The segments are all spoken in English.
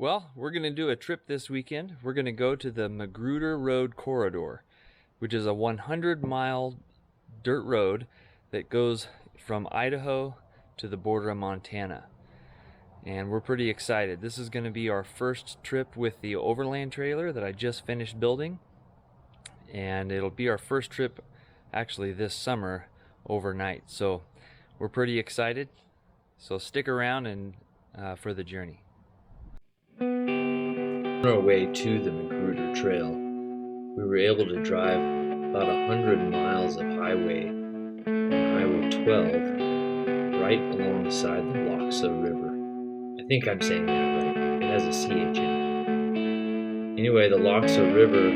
Well, we're going to do a trip this weekend. We're going to go to the Magruder Corridor, which is a 100-mile dirt road that goes from Idaho to the border of Montana. And we're pretty excited. This is going to be our first trip with the Overland trailer that I just finished building. And it'll be our first trip actually this summer overnight. So we're pretty excited. So stick around and for the journey. On our way to the Magruder Trail, we were able to drive about 100 miles of highway on Highway 12 right alongside the Loxa River. I think I'm saying that right. It has a CH in it. Anyway, the Loxa River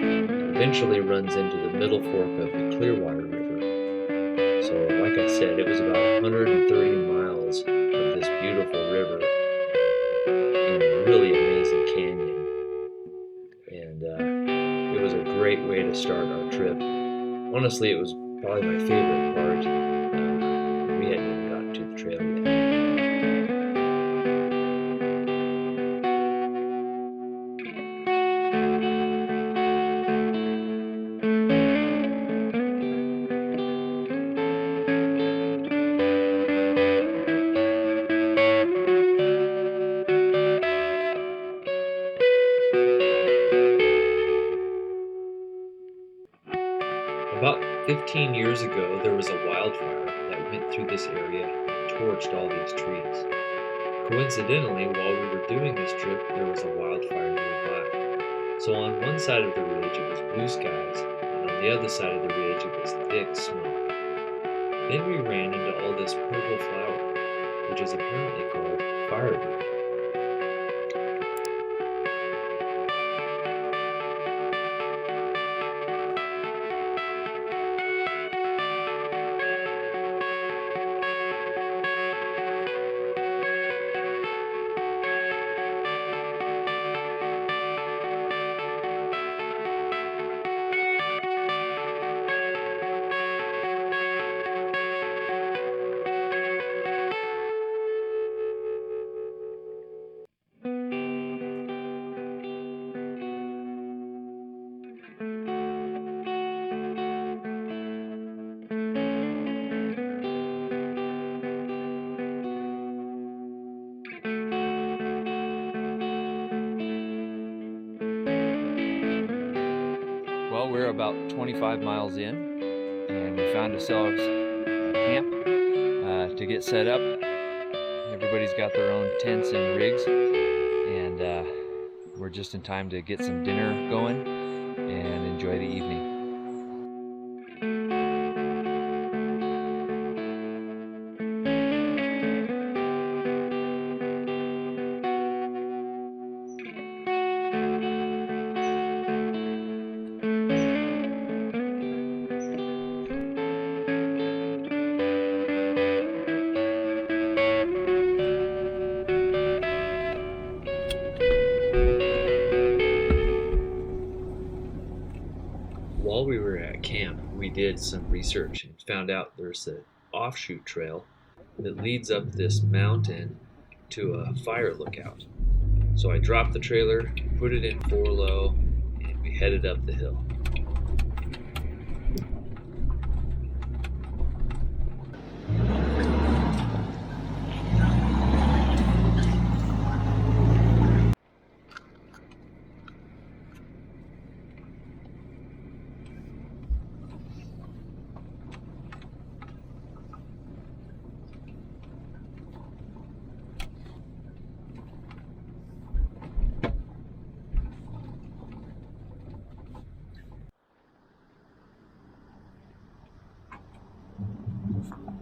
eventually runs into the middle fork of the Clearwater River. So, like I said, it was about 130 miles of this beautiful river in a really amazing canyon. And it was a great way to start our trip. Honestly, it was probably my favorite part. We hadn't even gotten to the trail yet. About 15 years ago, there was a wildfire that went through this area and torched all these trees. Coincidentally, while we were doing this trip, there was a wildfire nearby. So on one side of the ridge it was blue skies, and on the other side of the ridge it was thick smoke. Then we ran into all this purple flower, which is apparently called firewood. Well, we're about 25 miles in, and we found ourselves a camp to get set up. Everybody's got their own tents and rigs, and we're just in time to get some dinner going and enjoy the evening. While we were at camp, we did some research and found out there's an offshoot trail that leads up this mountain to a fire lookout. So I dropped the trailer, put it in 4-low, and we headed up the hill.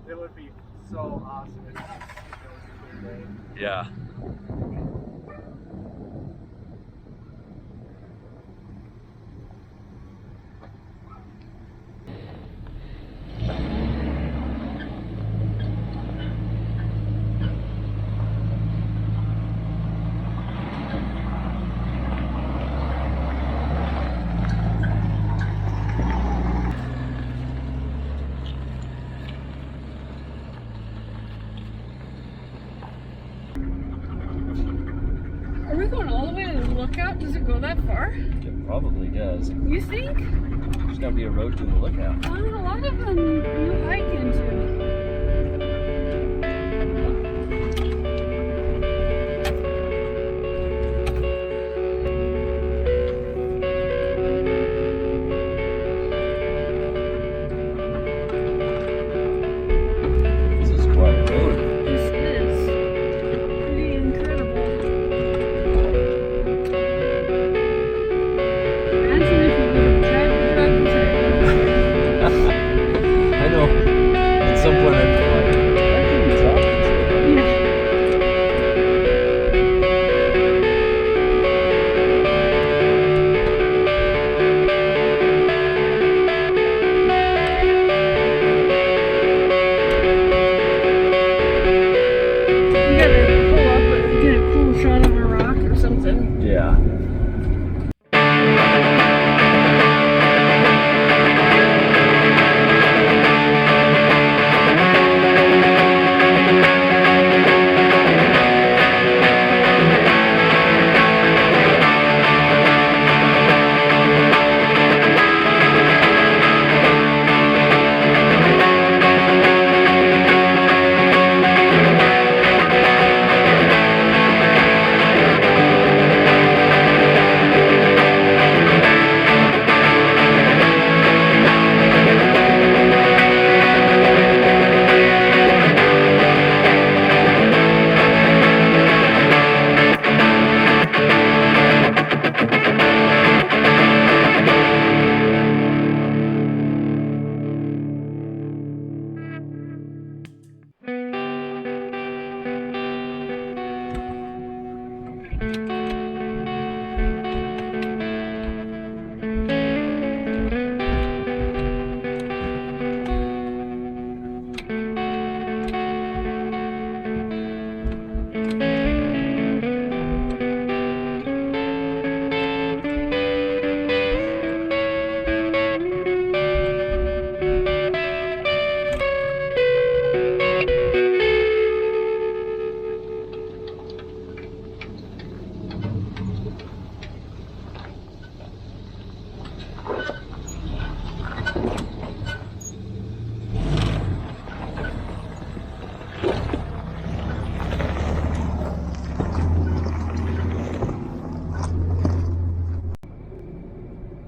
It would be so awesome if it was a clear day. Yeah. Are we going all the way to the lookout? Does it go that far? It probably does. You think? There's gotta be a road to the lookout. A lot of them you hike into. This is quite a road. This is pretty incredible. Imagine if you would have tried to drive today. I know. At some point I'd be like, I can be talking. Yeah. You gotta pull up and get a cool shot of a rock or something. Yeah.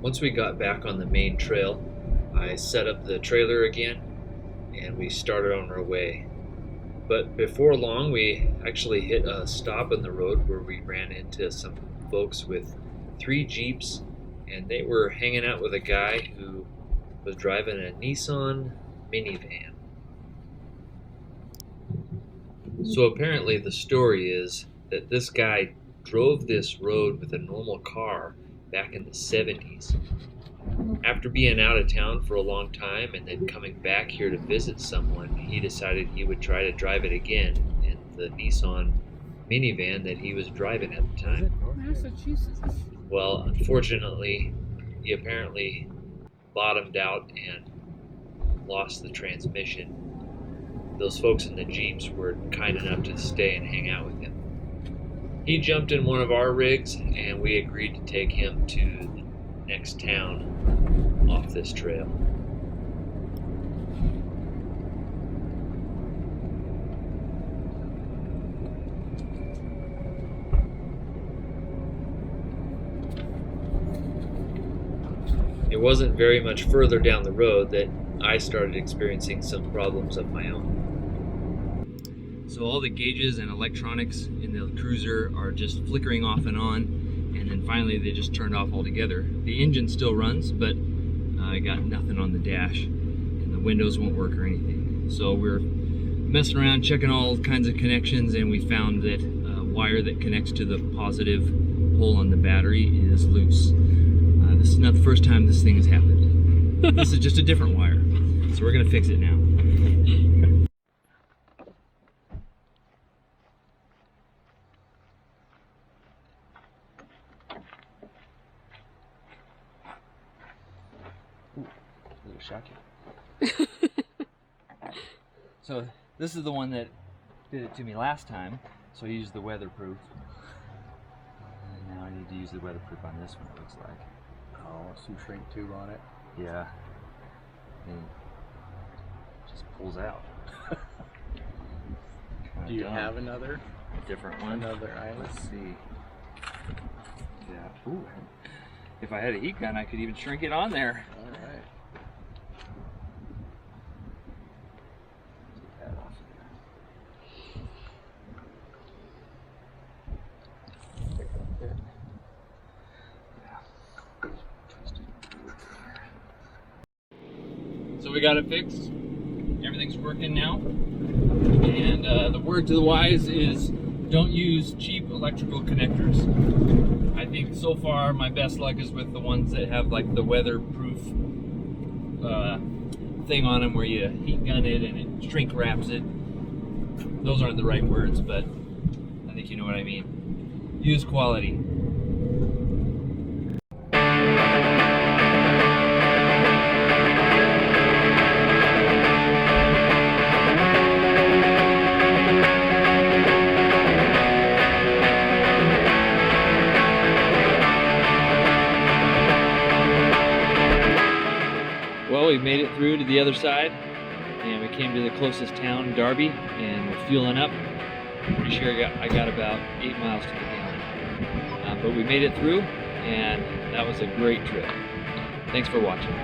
Once we got back on the main trail, I set up the trailer again and we started on our way. But before long, we actually hit a stop in the road where we ran into some folks with 3 Jeeps, and they were hanging out with a guy who was driving a Nissan minivan. So apparently the story is that this guy drove this road with a normal car back in the 70s. After being out of town for a long time and then coming back here to visit someone, he decided he would try to drive it again in the Nissan minivan that he was driving at the time. Massachusetts. Well, unfortunately, he apparently bottomed out and lost the transmission. Those folks in the Jeeps were kind enough to stay and hang out with him. He jumped in one of our rigs and we agreed to take him to the next town off this trail. It wasn't very much further down the road that I started experiencing some problems of my own. So all the gauges and electronics in the cruiser are just flickering off and on, and then finally they just turned off altogether. The engine still runs, but I got nothing on the dash, and the windows won't work or anything. So we're messing around, checking all kinds of connections, and we found that a wire that connects to the positive pole on the battery is loose. This is not the first time this thing has happened. This is just a different wire, so we're gonna fix it now. Shock you. So this is the one that did it to me last time, so I used the weatherproof. to use the weatherproof on this one, it looks like. Oh, some shrink tube on it. Yeah. And it just pulls out. Do you have another? A different one? Another island? Let's see. Yeah. Ooh. If I had a heat gun, I could even shrink it on there. All right. Take that off there. Pick up there. Yeah. So we got it fixed. Everything's working now. And the word to the wise is don't use cheap electrical connectors. I think so far my best luck is with the ones that have like the weatherproof thing on them where you heat gun it and it shrink wraps it. Those aren't the right words, but I think you know what I mean. Use quality. Well, we made it through to the other side, and we came to the closest town, Darby, and we're fueling up. Pretty sure I got about 8 miles to the gallon. But we made it through, and that was a great trip. Thanks for watching.